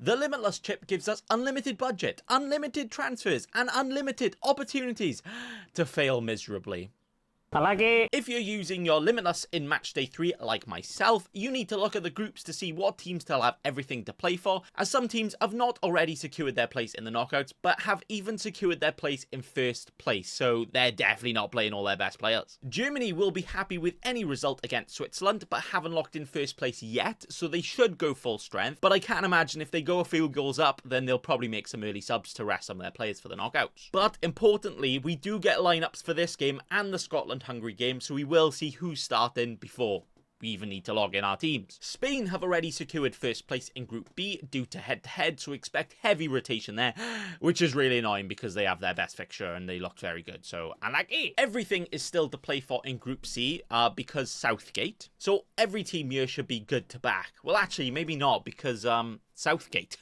The Limitless chip gives us unlimited budget, unlimited transfers, and unlimited opportunities to fail miserably. Unlucky. If you're using your Limitless in Matchday 3 like myself, you need to look at the groups to see what teams still have everything to play for, as some teams have not already secured their place in the knockouts, but have even secured their place in first place, so they're definitely not playing all their best players. Germany will be happy with any result against Switzerland, but haven't locked in first place yet, so they should go full strength, but I can't imagine if they go a few goals up, then they'll probably make some early subs to rest some of their players for the knockouts. But importantly, we do get lineups for this game and the Scotland-Hungary game, so we will see who's starting before we even need to log in our teams. Spain have already secured first place in Group B due to head-to-head, so expect heavy rotation there, which is really annoying because they have their best fixture and they look very good, so unlucky. Everything is still to play for in Group C because Southgate, so every team here should be good to back. Well, actually, maybe not because, Southgate.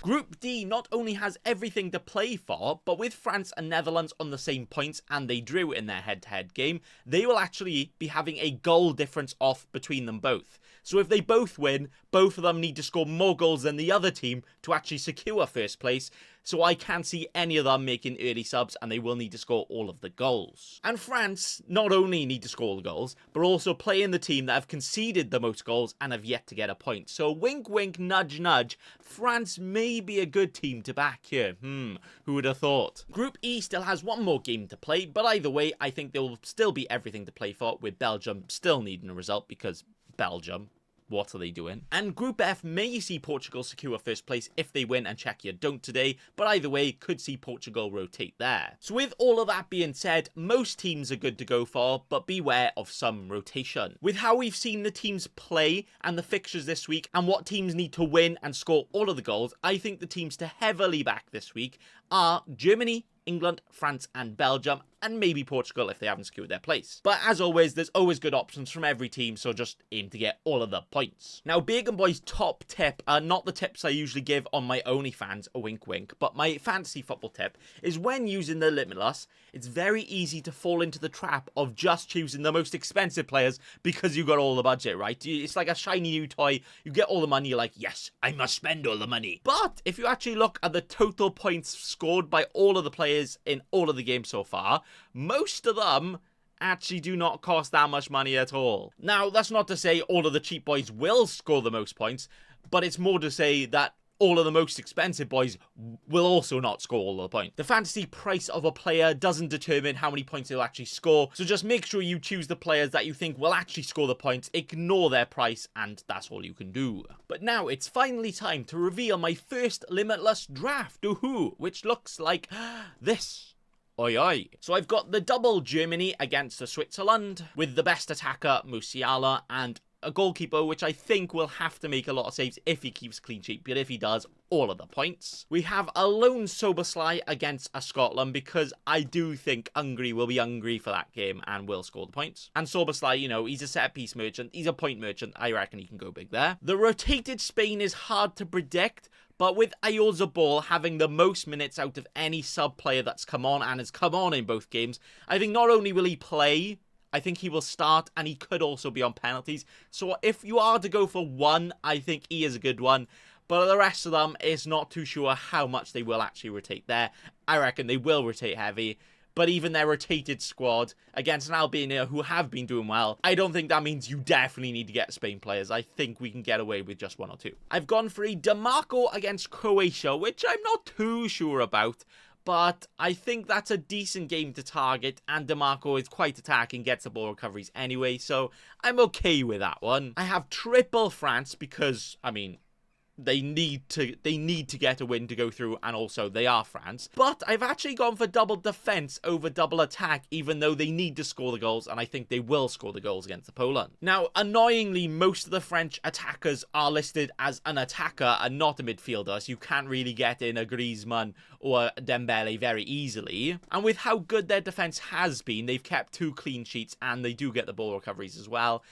Group D not only has everything to play for, but with France and Netherlands on the same points and they drew in their head-to-head game, they will actually be having a goal difference off between them both. So if they both win, both of them need to score more goals than the other team to actually secure first place, so I can't see any of them making early subs and they will need to score all of the goals. And France not only need to score all the goals, but also play in the team that have conceded the most goals and have yet to get a point. So wink wink, nudge nudge, France may be a good team to back here. Who would have thought? Group E still has one more game to play, but either way, I think there will still be everything to play for, with Belgium still needing a result because Belgium. What are they doing? And Group F may see Portugal secure first place if they win and Czechia don't today, but either way, could see Portugal rotate there. So with all of that being said, most teams are good to go for, but beware of some rotation. With how we've seen the teams play and the fixtures this week, and what teams need to win and score all of the goals, I think the teams to heavily back this week are Germany, England, France and Belgium, and maybe Portugal if they haven't secured their place. But as always, there's always good options from every team, so just aim to get all of the points. Now, Bacon Boy's top tip, not the tips I usually give on my OnlyFans, a wink wink, but my fantasy football tip is when using the Limitless, it's very easy to fall into the trap of just choosing the most expensive players because you got all the budget, right? It's like a shiny new toy, you get all the money, you're like, yes, I must spend all the money. But if you actually look at the total points scored by all of the players in all of the games so far, most of them actually do not cost that much money at all. Now, that's not to say all of the cheap boys will score the most points, but it's more to say that all of the most expensive boys will also not score all the points. The fantasy price of a player doesn't determine how many points they'll actually score, so just make sure you choose the players that you think will actually score the points, ignore their price, and that's all you can do. But now it's finally time to reveal my first Limitless draft, which looks like this. Oi oi. So I've got the double Germany against the Switzerland, with the best attacker Musiala and a goalkeeper which I think will have to make a lot of saves if he keeps clean sheet, but if he does, all of the points. We have a lone Soberslai against a Scotland because I do think Hungary will be hungry for that game and will score the points. And Soberslai, you know, he's a set piece merchant, he's a point merchant, I reckon he can go big there. The rotated Spain is hard to predict, but with Ayorzabal having the most minutes out of any sub player that's come on and has come on in both games, I think not only will he play, I think he will start and he could also be on penalties. So if you are to go for one, I think he is a good one. But the rest of them, it's not too sure how much they will actually rotate there. I reckon they will rotate heavy. But even their rotated squad against an Albania who have been doing well, I don't think that means you definitely need to get Spain players. I think we can get away with just one or two. I've gone for a DeMarco against Croatia, which I'm not too sure about. But I think that's a decent game to target, and DeMarco is quite attacking, gets the ball recoveries anyway, so I'm okay with that one. I have triple France because, I mean, they need to get a win to go through, and also they are France. But I've actually gone for double defense over double attack, even though they need to score the goals, and I think they will score the goals against Poland. Now, annoyingly, most of the French attackers are listed as an attacker and not a midfielder, so you can't really get in a Griezmann or a Dembele very easily. And with how good their defense has been, they've kept 2 clean sheets, and they do get the ball recoveries as well.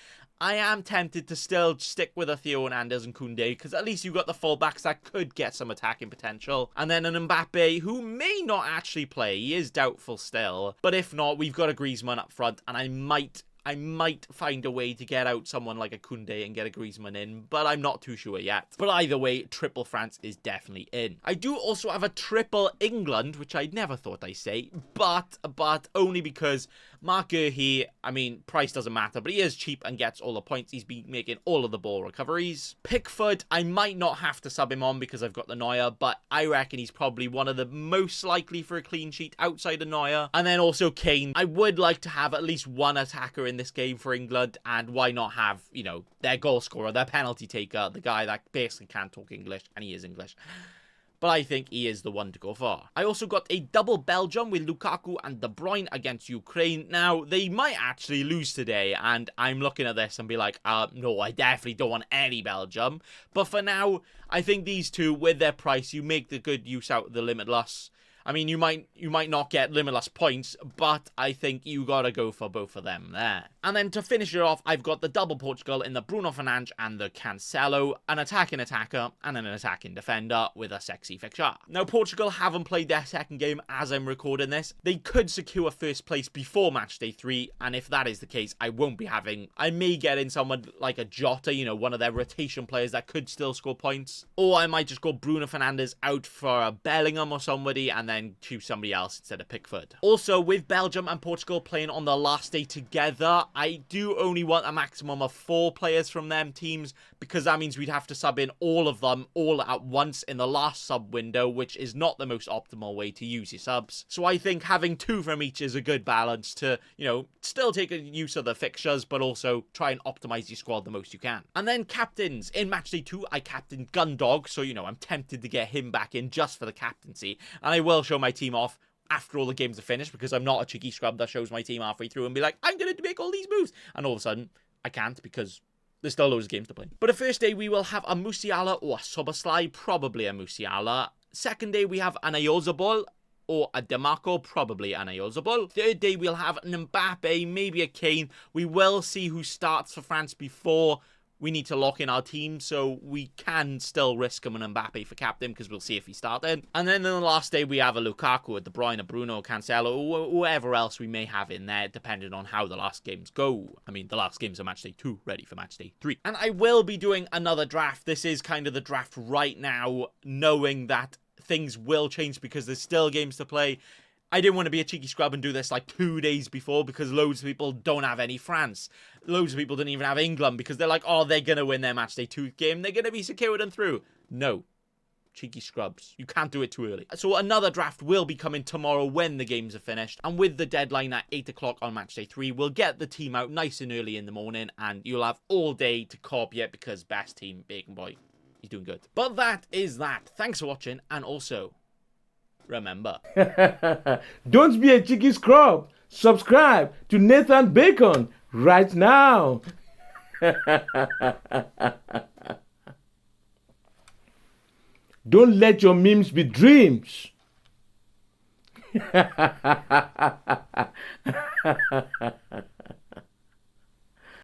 I am tempted to still stick with a Theo Hernandez and Koundé, because at least you've got the fullbacks that could get some attacking potential. And then an Mbappe, who may not actually play. He is doubtful still. But if not, we've got a Griezmann up front, and I might I might find a way to get out someone like a Koundé and get a Griezmann in, but I'm not too sure yet. But either way, triple France is definitely in. I do also have a triple England, which I never thought I'd say, but only because Mark Guehi, I mean, price doesn't matter, but he is cheap and gets all the points. He's been making all of the ball recoveries. Pickford, I might not have to sub him on because I've got the Neuer, but I reckon he's probably one of the most likely for a clean sheet outside of Neuer. And then also Kane. I would like to have at least one attacker in this game for England, and why not have, you know, their goal scorer, their penalty taker, the guy that basically can't talk English, and he is English. But I think he is the one to go for. I also got a double Belgium with Lukaku and De Bruyne against Ukraine. Now, they might actually lose today, and I'm looking at this and be like, no, I definitely don't want any Belgium. But for now, I think these two, with their price, you make the good use out of the Limitless. I mean, you might not get Limitless points, but I think you gotta go for both of them there. And then to finish it off, I've got the double Portugal in the Bruno Fernandes and the Cancelo, an attacking attacker and an attacking defender with a sexy fixture. Now, Portugal haven't played their second game as I'm recording this. They could secure first place before Matchday 3, and if that is the case, I may get in someone like a Jota, you know, one of their rotation players that could still score points. Or I might just go Bruno Fernandes out for a Bellingham or somebody, and then choose somebody else instead of Pickford. Also, with Belgium and Portugal playing on the last day together, I do only want a maximum of 4 players from them teams, because that means we'd have to sub in all of them all at once in the last sub window, which is not the most optimal way to use your subs. So I think having 2 from each is a good balance to, you know, still take use of the fixtures, but also try and optimize your squad the most you can. And then captains. In Matchday 2, I captained Gundog, so, you know, I'm tempted to get him back in just for the captaincy, and I will show my team off after all the games are finished, because I'm not a cheeky scrub that shows my team halfway through and be like, I'm going to make all these moves, and all of a sudden I can't because there's still loads of games to play. But the first day we will have a Musiala or a Soboslai, probably a Musiala. Second day we have an Ayozabal or a Demarco, probably an Ayozabal. Third day we'll have an Mbappe, maybe a Kane. We will see who starts for France before we need to lock in our team, so we can still risk him an Mbappe for captain, because we'll see if he started. And then in the last day, we have a Lukaku, a De Bruyne, a Bruno, Cancelo, or whoever else we may have in there, depending on how the last games go. I mean, the last games are Matchday 2, ready for Matchday 3. And I will be doing another draft. This is kind of the draft right now, knowing that things will change because there's still games to play. I didn't want to be a cheeky scrub and do this like 2 days before, because loads of people don't have any France. Loads of people didn't even have England because they're like, oh, they're going to win their Matchday 2 game. They're going to be secured and through. No. Cheeky scrubs. You can't do it too early. So another draft will be coming tomorrow when the games are finished. And with the deadline at 8 o'clock on Matchday 3, we'll get the team out nice and early in the morning, and you'll have all day to copy it because best team, Bacon Boy, he's doing good. But that is that. Thanks for watching, and also, remember, don't be a cheeky scrub. Subscribe to Nathan Bacon right now. Don't let your memes be dreams.